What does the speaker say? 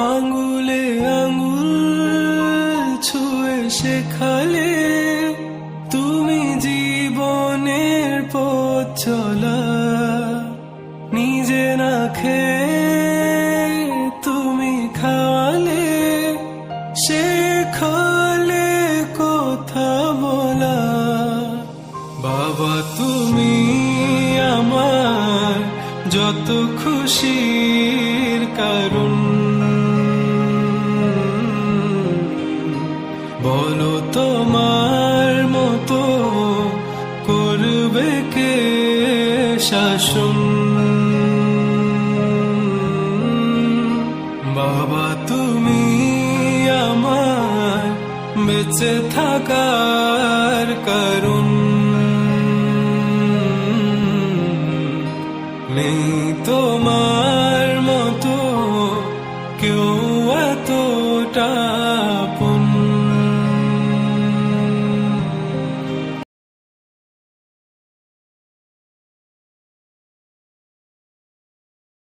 আঙ্গুলে আঙ্গুল ছুঁয়ে শেখালে তুমি জীবনের পথ চলা। নিজে না খেয়ে তুমি খাওয়ালে, শেখালে কথা বলা। বাবা তুমি আমার যত খুশির কারণ, বলো তোমার মতো করবে কে শাসন। বাবা তুমি আমার বেঁচে থাকার কারণ, নেই তোমার মতো কেউ এতটা